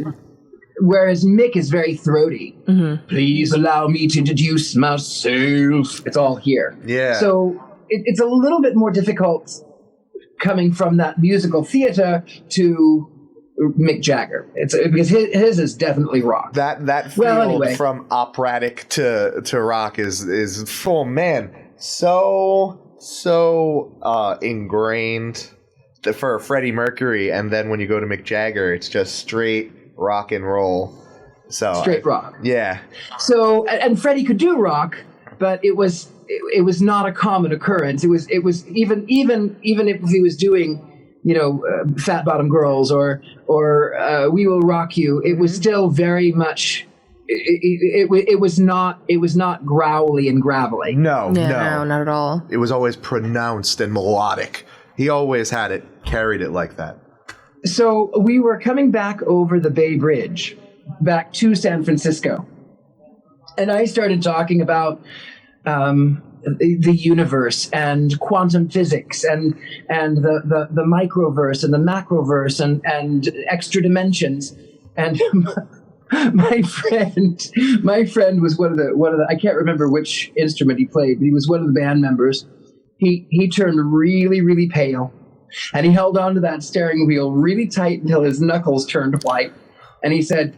whereas Mick is very throaty. Please allow me to introduce myself. It's all here. Yeah. So it's a little bit more difficult coming from that musical theater to Mick Jagger. It's because his is definitely rock. That field from operatic to rock is oh man, so ingrained for Freddie Mercury, and then when you go to Mick Jagger, it's just straight rock and roll. So straight rock. Yeah. So and Freddie could do rock, but it was not a common occurrence. It was even if he was doing Fat Bottom Girls or We Will Rock You, it was still very much it was not growly and gravelly. No, not at all. It was always pronounced and melodic. He always carried it like that. So we were coming back over the Bay Bridge back to San Francisco, and I started talking about the universe and quantum physics and the microverse and the macroverse and extra dimensions. And my friend was one of the I can't remember which instrument he played, but he was one of the band members. He turned really, really pale, and he held onto that steering wheel really tight until his knuckles turned white. And he said,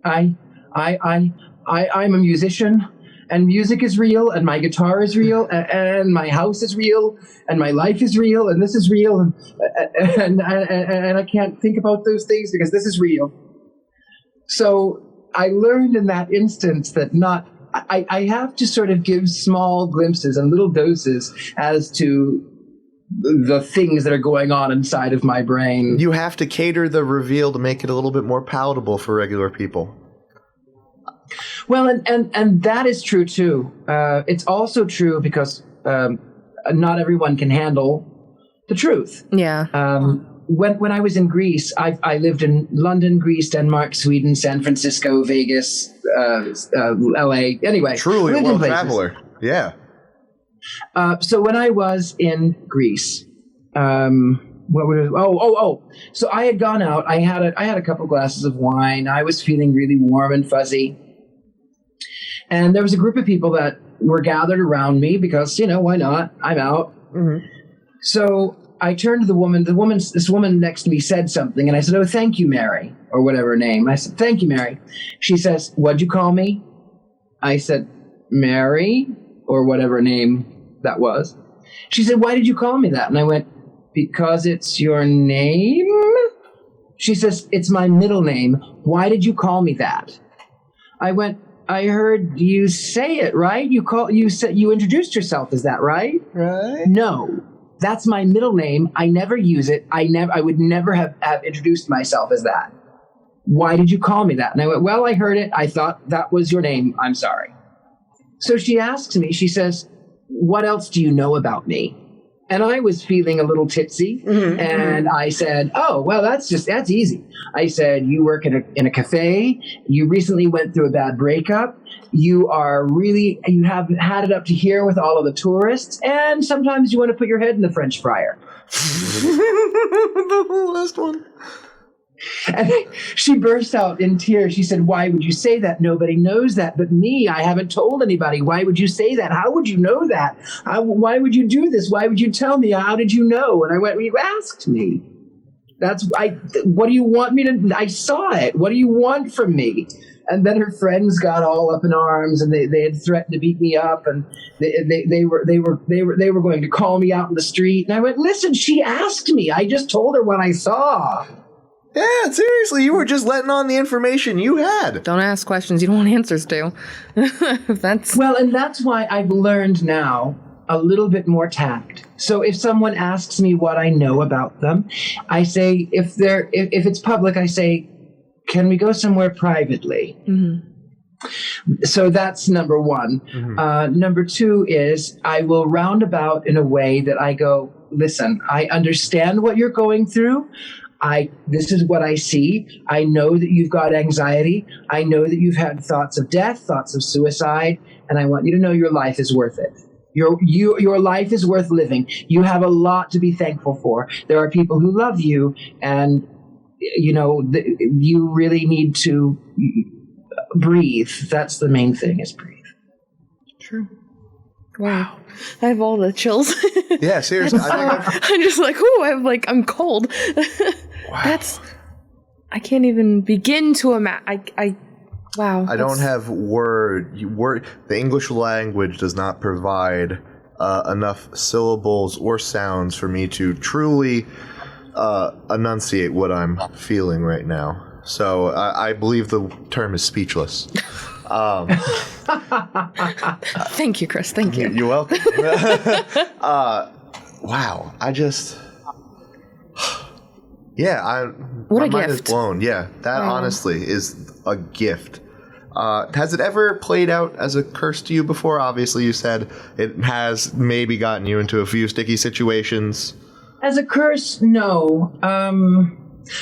I'm a musician. And music is real, and my guitar is real, and my house is real, and my life is real, and this is real, and I can't think about those things because this is real. So I learned in that instance that I have to sort of give small glimpses and little doses as to the things that are going on inside of my brain. You have to cater the reveal to make it a little bit more palatable for regular people. Well, and that is true too. It's also true because not everyone can handle the truth. Yeah. When I was in Greece, I lived in London, Greece, Denmark, Sweden, San Francisco, Vegas, LA. Anyway, truly a world traveler. Yeah. So when I was in Greece, so I had gone out. I had a couple glasses of wine. I was feeling really warm and fuzzy. And there was a group of people that were gathered around me because, why not? I'm out. Mm-hmm. So I turned to the woman. This woman next to me said something, and I said, "Oh, thank you, Mary," or whatever her name. I said, "Thank you, Mary." She says, "What'd you call me?" I said, "Mary," or whatever name that was. She said, "Why did you call me that?" And I went, "Because it's your name." She says, "It's my middle name. Why did you call me that?" I went, "I heard you say it, right? You said you introduced yourself as that, right?" Right. "No, that's my middle name. I never use it. I would never have introduced myself as that. Why did you call me that?" And I went, "Well, I heard it. I thought that was your name. I'm sorry." So she asks me, she says, "What else do you know about me?" And I was feeling a little tipsy, and I said, "Oh, well, that's easy." I said, "You work in a cafe. You recently went through a bad breakup. You have had it up to here with all of the tourists, and sometimes you want to put your head in the French fryer." The last one. And she burst out in tears. She said, "Why would you say that? Nobody knows that but me. I haven't told anybody. Why would you say that? How would you know that? Why would you do this? Why would you tell me? How did you know?" And I went, "Well, you asked me. What do you want me to? I saw it. What do you want from me?" And then her friends got all up in arms, and they had threatened to beat me up, and they were going to call me out in the street. And I went, "Listen, she asked me. I just told her what I saw." Yeah, seriously, you were just letting on the information you had. Don't ask questions you don't want answers to. And that's why I've learned now a little bit more tact. So if someone asks me what I know about them, I say, if it's public, I say, "Can we go somewhere privately?" Mm-hmm. So that's number one. Mm-hmm. Number two is I will roundabout in a way that I go, "Listen, I understand what you're going through. This is what I see. I know that you've got anxiety. I know that you've had thoughts of death, thoughts of suicide, and I want you to know your life is worth it. Your life is worth living. You have a lot to be thankful for. There are people who love you, and you really need to breathe. That's the main thing, is breathe." True. Wow. I have all the chills. Yeah, seriously. I'm just like, I'm cold. Wow. I can't even begin to imagine. Wow. I don't have the English language does not provide enough syllables or sounds for me to truly enunciate what I'm feeling right now. So I believe the term is speechless. Thank you, Criss. Thank you. You're welcome. Wow. What my a mind gift. is blown. Yeah, that honestly is a gift. Has it ever played out as a curse to you before? Obviously, you said it has maybe gotten you into a few sticky situations. As a curse, no.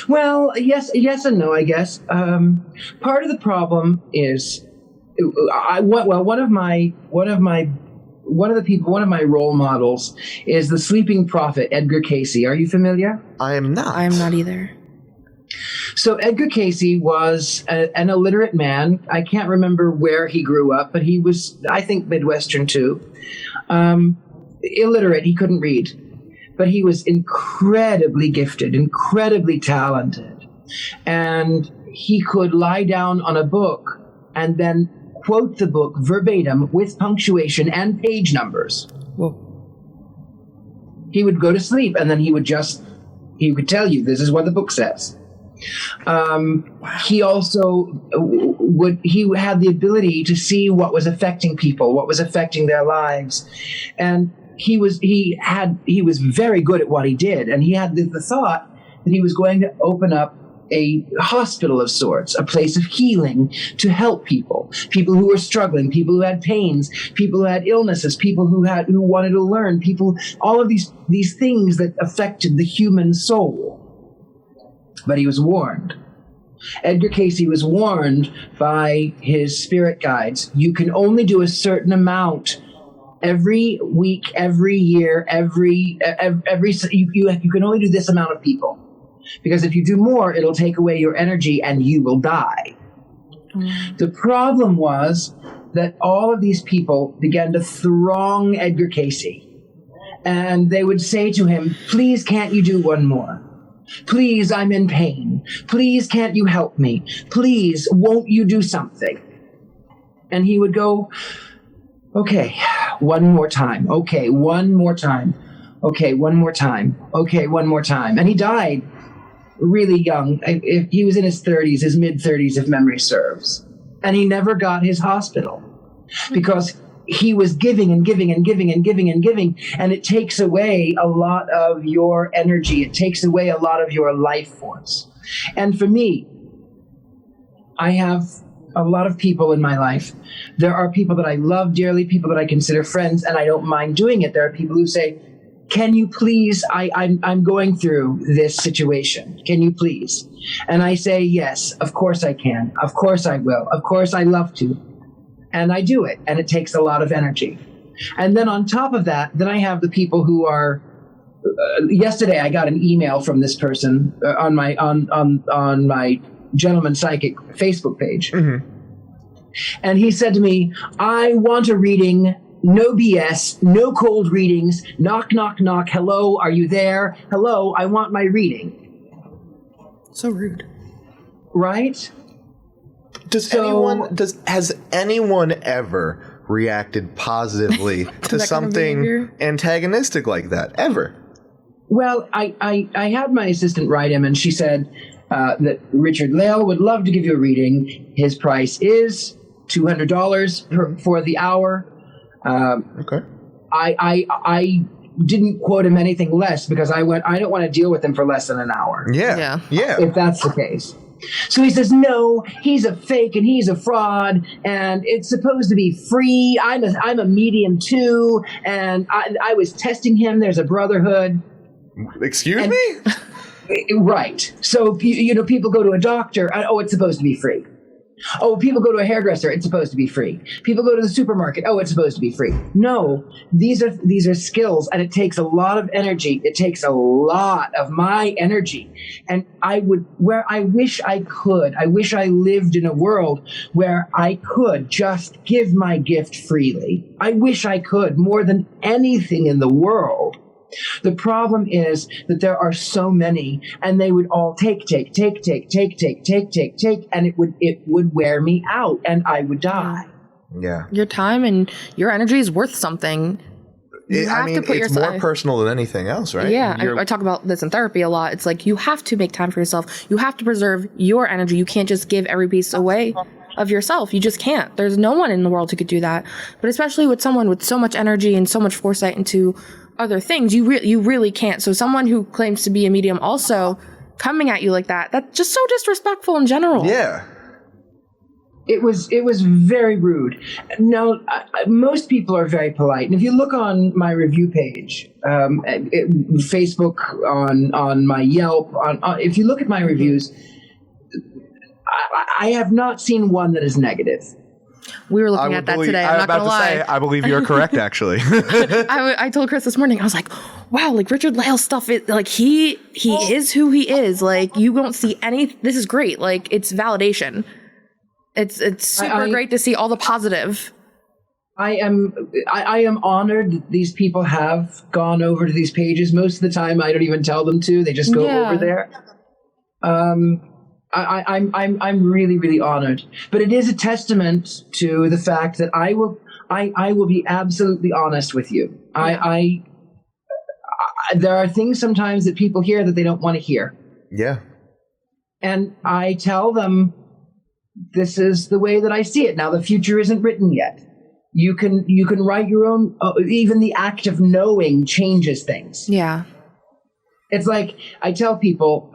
Well, yes and no, I guess. Part of the problem is, one of my role models is the sleeping prophet, Edgar Casey. Are you familiar? I am not. I am not either. So Edgar Casey was an illiterate man. I can't remember where he grew up, but he was, I think, Midwestern too. Illiterate, he couldn't read. But he was incredibly gifted, incredibly talented. And he could lie down on a book and then quote the book verbatim with punctuation and page numbers. Whoa. He would go to sleep and then he would tell you, this is what the book says. He also he had the ability to see what was affecting people, what was affecting their lives. And he was very good at what he did. And he had the thought that he was going to open up a hospital of sorts, a place of healing to help people who were struggling, people who had pains, people who had illnesses, people who wanted to learn, all of these things that affected the human soul. But he was warned. Edgar Casey was warned by his spirit guides. You can only do a certain amount every week, every year, you can only do this amount of people. Because if you do more, it'll take away your energy and you will die. The problem was that all of these people began to throng Edgar Casey. And they would say to him, please, can't you do one more? Please, I'm in pain. Please, can't you help me? Please, won't you do something? And he would go, okay, one more time. Okay, one more time. Okay, one more time. Okay, one more time. And he died really young. He was in his 30s, his mid-30s, if memory serves. And he never got his hospital because he was giving and giving and giving and giving and giving. And it takes away a lot of your energy. It takes away a lot of your life force. And for me, I have a lot of people in my life. There are people that I love dearly, people that I consider friends, and I don't mind doing it. There are people who say, can you please, I'm going through this situation. Can you please? And I say, yes, of course I can. Of course I will. Of course I love to. And I do it. And it takes a lot of energy. And then on top of that, then I have the people who are, yesterday I got an email from this person on my Gentleman Psychic Facebook page. Mm-hmm. And he said to me, I want a reading. No BS, no cold readings, knock, knock, knock, hello, are you there? Hello, I want my reading. So rude. Right? Has anyone ever reacted positively to something antagonistic like that? Ever? Well, I had my assistant write him, and she said that Richard-Lael would love to give you a reading. His price is $200 for the hour. Okay. I didn't quote him anything less because I don't want to deal with him for less than an hour. Yeah. If that's the case. So he says, no, he's a fake and he's a fraud and it's supposed to be free. I'm a medium too. And I was testing him. There's a brotherhood. Excuse me? Right. So, people go to a doctor. Oh, it's supposed to be free. Oh, people go to a hairdresser. It's supposed to be free. People go to the supermarket. Oh, it's supposed to be free. No, these are skills, and it takes a lot of energy. It takes a lot of my energy. And I wish I lived in a world where I could just give my gift freely. I wish I could more than anything in the world. The problem is that there are so many, and they would all take, and it would wear me out, and I would die. Yeah. Your time and your energy is worth something. It's more personal than anything else, right? Yeah, I talk about this in therapy a lot. It's like you have to make time for yourself. You have to preserve your energy. You can't just give every piece away of yourself. You just can't. There's no one in the world who could do that. But especially with someone with so much energy and so much foresight into other things, you really can't. So someone who claims to be a medium also coming at you like that's just so disrespectful in general. Yeah. It was very rude. Now, most people are very polite. And if you look on my review page, Facebook, on my Yelp, if you look at my reviews, I have not seen one that is negative. We were looking at that today. I'm not going to lie. I believe you're correct, actually. I told Criss this morning, I was like, wow, like Richard-Lael stuff is like, he is who he is. Like, you won't see this is great. Like, it's validation. It's super great to see all the positive. I am honored that these people have gone over to these pages. Most of the time, I don't even tell them to. They just go over there. I'm really, really honored. But it is a testament to the fact that I will be absolutely honest with you. There are things sometimes that people hear that they don't want to hear. Yeah. And I tell them, this is the way that I see it. Now, the future isn't written yet. You can write your own, even the act of knowing changes things. Yeah. It's like I tell people,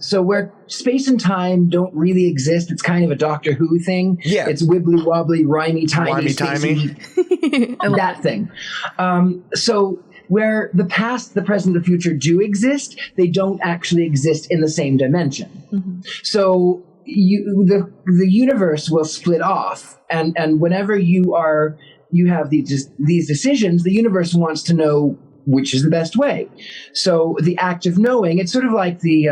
so where space and time don't really exist, it's kind of a Doctor Who thing. Yeah. It's wibbly wobbly, rhymey-timey, Wimey-timey. that thing. So where the past, the present, the future do exist, they don't actually exist in the same dimension. Mm-hmm. So the universe will split off, and whenever you are you have these decisions, the universe wants to know which is the best way. So the act of knowing, it's sort of like the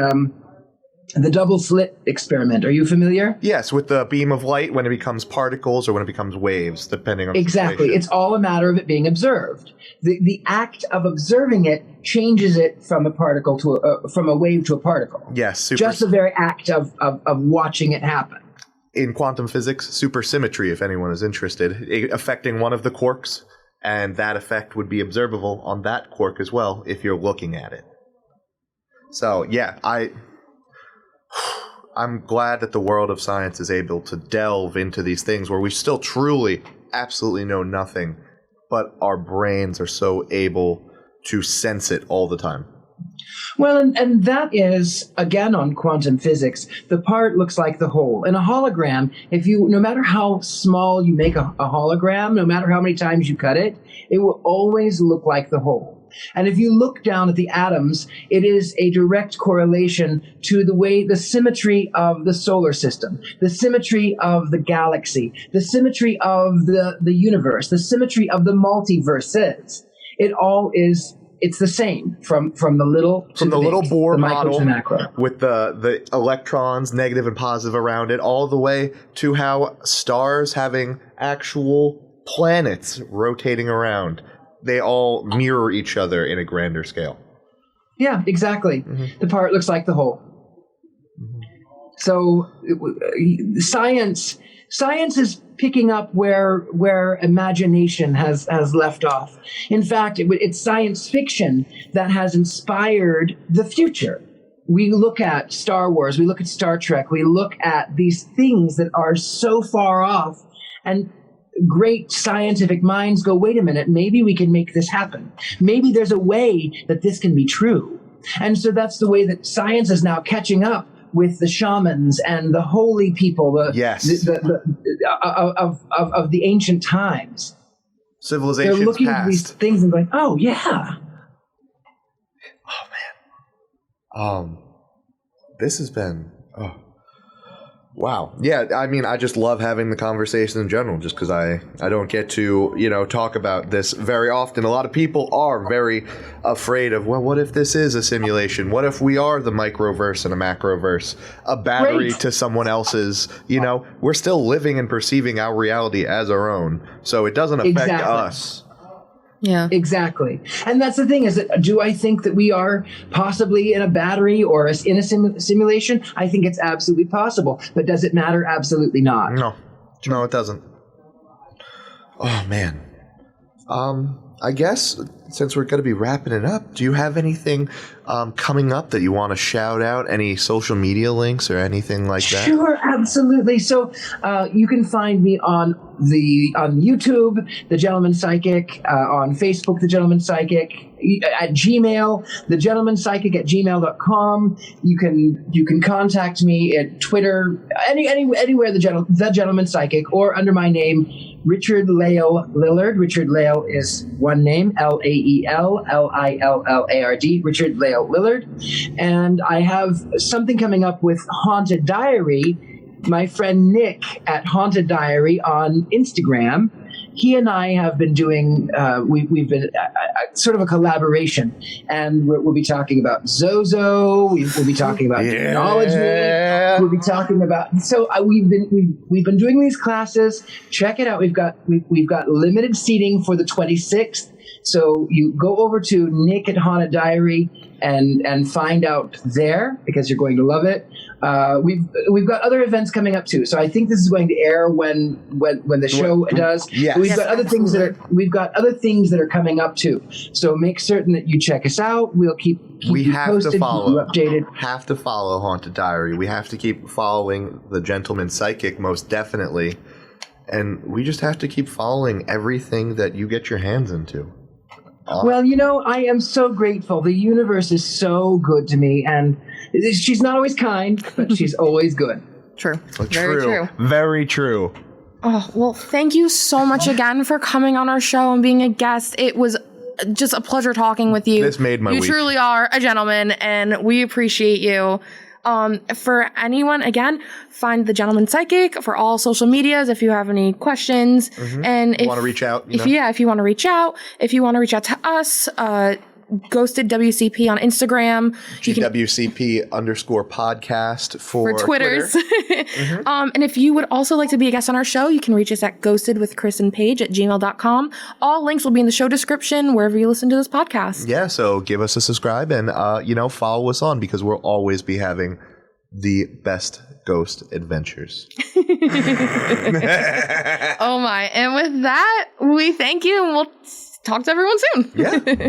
double slit experiment. Are you familiar? Yes, with the beam of light when it becomes particles or when it becomes waves, depending on the Exactly. situation. It's all a matter of it being observed. The act of observing it changes it from a particle from a wave to a particle. Yes, just the very act of watching it happen. In quantum physics, supersymmetry, if anyone is interested, affecting one of the quarks, and that effect would be observable on that quark as well if you're looking at it. So, yeah, I'm glad that the world of science is able to delve into these things where we still truly, absolutely know nothing, but our brains are so able to sense it all the time. Well, and that is, again, on quantum physics, the part looks like the whole. In a hologram, no matter how small you make a hologram, no matter how many times you cut it, it will always look like the whole. And if you look down at the atoms, it is a direct correlation to the symmetry of the solar system, the symmetry of the galaxy, the symmetry of the universe, the symmetry of the multiverses. It all is... It's the same from the little to the little big, Bohr the micro model to macro. With the electrons, negative and positive around it, all the way to how stars having actual planets rotating around. They all mirror each other in a grander scale. Yeah, exactly. Mm-hmm. The part looks like the whole. Mm-hmm. So science is picking up where imagination has left off. In fact, it's science fiction that has inspired the future. We look at Star Wars, we look at Star Trek, we look at these things that are so far off, and great scientific minds go, wait a minute, maybe we can make this happen. Maybe there's a way that this can be true. And so that's the way that science is now catching up with the shamans and the holy people of the ancient times. Civilizations They're looking past. at these things and going, oh, yeah. Oh, man. This has been... Oh. Wow. Yeah, I mean, I just love having the conversation in general just because I don't get to, talk about this very often. A lot of people are very afraid of, well, what if this is a simulation? What if we are the microverse and a macroverse? A battery to someone else's, We're still living and perceiving our reality as our own. So it doesn't affect us. Yeah, exactly. And that's the thing is that do I think that we are possibly in a battery or in a simulation? I think it's absolutely possible. But does it matter? Absolutely not. No, it doesn't. Oh, man. I guess since we're going to be wrapping it up, do you have anything coming up that you want to shout out? Any social media links or anything like that? Sure, absolutely. So you can find me on YouTube, The Gentleman Psychic, on Facebook, The Gentleman Psychic, at Gmail, thegentlemanpsychic@gmail.com. You can contact me at Twitter, anywhere, The Gentleman Psychic, or under my name, Richard-Lael Lillard. Richard-Lael is one name, Lael-Lillard, Richard-Lael Lillard. And I have something coming up with Haunted Diary. My friend Nick at Haunted Diary on Instagram, he and I have been doing, we've been sort of a collaboration, and we'll be talking about Zozo, we'll be talking about demonology, we'll be talking about, so we've been doing these classes. Check it out. We've got limited seating for the 26th. So you go over to Nick at Haunted Diary and find out there because you're going to love it. We've got other events coming up too. So I think this is going to air when the show does. Yes. We've got other things that are coming up too. So make certain that you check us out. We'll keep you posted, keep you updated. Have to follow Haunted Diary. We have to keep following The Gentleman Psychic, most definitely. And we just have to keep following everything that you get your hands into. Well, I am so grateful. The universe is so good to me, and she's not always kind, but she's always good. True. Very true. Very true. Oh, well, thank you so much again for coming on our show and being a guest. It was just a pleasure talking with you. This made my week. You truly are a gentleman, and we appreciate you. For anyone, again, find the Gentleman Psychic for all social medias if you have any questions. And if you want to reach out, if you want to reach out, to us, Ghosted WCP on Instagram. GWCP_podcast for Twitters. And if you would also like to be a guest on our show, you can reach us at ghostedwithcrissandpaige@gmail.com. All links will be in the show description wherever you listen to this podcast. Yeah, so give us a subscribe and, follow us on because we'll always be having the best ghost adventures. Oh my. And with that, we thank you and we'll talk to everyone soon. Yeah.